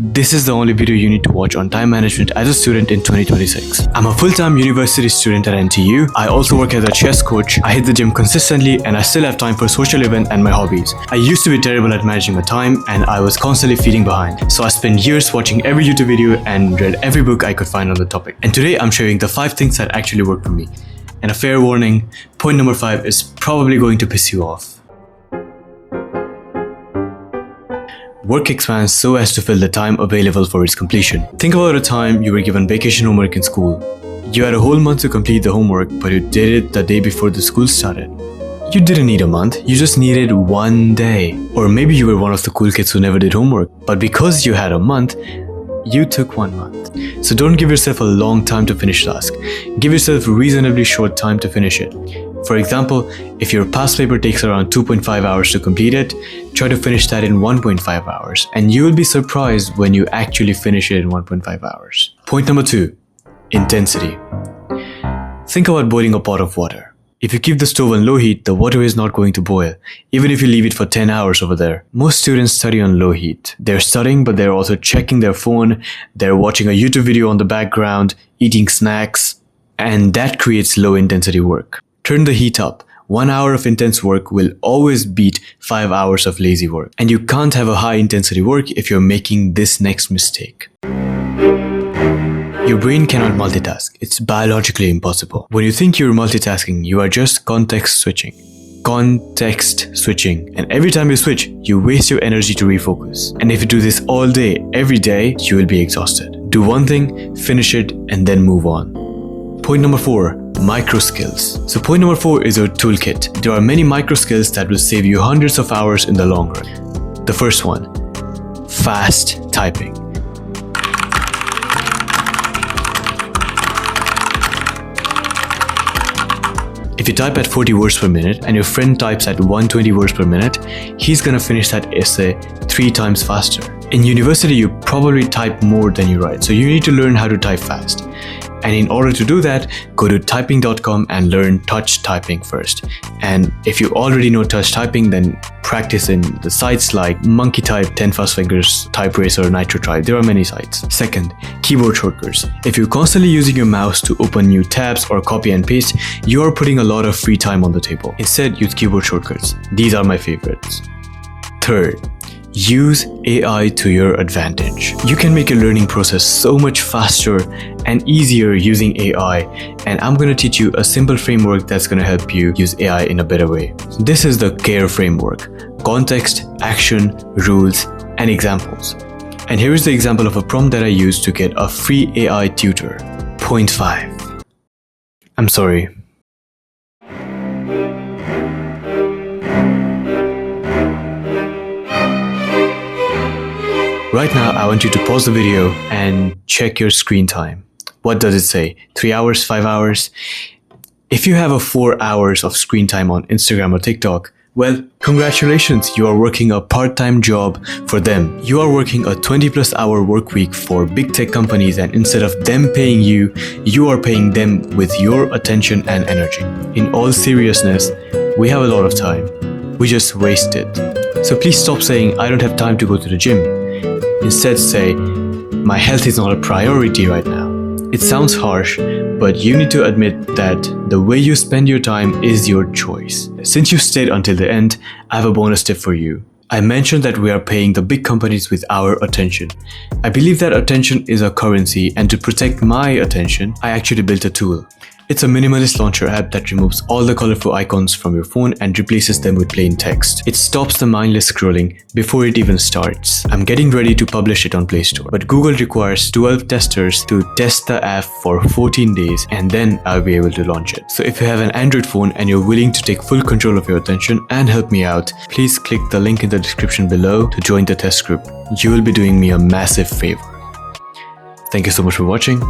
this is the only video you need to watch on time management as a student in 2026. I'm a full-time university student at NTU. I also work as a chess coach. I hit the gym consistently and I still have time for social events and my hobbies. I used to be terrible at managing my time and I was constantly feeling behind. So I spent years watching every YouTube video and read every book I could find on the topic. And today I'm sharing the 5 things that actually work for me. And a fair warning, point number 5 is probably going to piss you off. Work expands so as to fill the time available for its completion. Think about a time you were given vacation homework in school. You had a whole month to complete the homework, but you did it the day before the school started. You didn't need a month, you just needed one day. Or maybe you were one of the cool kids who never did homework, but because you had a month, you took 1 month. So don't give yourself a long time to finish the task. Give yourself a reasonably short time to finish it. For example, if your past paper takes around 2.5 hours to complete it, try to finish that in 1.5 hours. And you will be surprised when you actually finish it in 1.5 hours. Point number 2, intensity. Think about boiling a pot of water. If you keep the stove on low heat, the water is not going to boil, even if you leave it for 10 hours over there. Most students study on low heat. They're studying, but they're also checking their phone, they're watching a YouTube video on the background, eating snacks, and that creates low intensity work. Turn the heat up. 1 hour of intense work will always beat 5 hours of lazy work. And you can't have a high intensity work if you're making this next mistake. Your brain cannot multitask. It's biologically impossible. When you think you're multitasking, you are just context switching. Context switching. And every time you switch, you waste your energy to refocus. And if you do this all day, every day, you will be exhausted. Do one thing, finish it, and then move on. Point number 4, micro skills. So point number 4 is your toolkit. There are many micro skills that will save you hundreds of hours in the long run. The first one, fast typing. If you type at 40 words per minute and your friend types at 120 words per minute, he's gonna finish that essay 3 times faster. In university, you probably type more than you write, so you need to learn how to type fast. And in order to do that, go to typing.com and learn touch typing first. And if you already know touch typing, then practice in the sites like Monkey Type, 10 Fast Fingers, Type Racer, Nitro Type. There are many sites. Second, keyboard shortcuts. If you're constantly using your mouse to open new tabs or copy and paste, you are putting a lot of free time on the table. Instead, use keyboard shortcuts. These are my favorites. Third, use AI to your advantage. You can make your learning process so much faster and easier using AI, and I'm going to teach you a simple framework that's going to help you use AI in a better way. This is the CARE framework: context, action, rules, and examples. And here is the example of a prompt that I used to get a free AI tutor. Point 5. I'm sorry. Right now, I want you to pause the video and check your screen time. What does it say? 3 hours, 5 hours? If you have a 4 hours of screen time on Instagram or TikTok, well, congratulations, you are working a part-time job for them. You are working a 20+ hour work week for big tech companies, and instead of them paying you, you are paying them with your attention and energy. In all seriousness, we have a lot of time. We just waste it. So please stop saying, I don't have time to go to the gym. Instead say, my health is not a priority right now. It sounds harsh, but you need to admit that the way you spend your time is your choice. Since you stayed until the end, I have a bonus tip for you. I mentioned that we are paying the big companies with our attention. I believe that attention is a currency, and to protect my attention, I actually built a tool. It's a Minimalist Launcher app that removes all the colorful icons from your phone and replaces them with plain text. It stops the mindless scrolling before it even starts. I'm getting ready to publish it on Play Store, but Google requires 12 testers to test the app for 14 days, and then I'll be able to launch it. So if you have an Android phone and you're willing to take full control of your attention and help me out, please click the link in the description below to join the test group. You will be doing me a massive favor. Thank you so much for watching.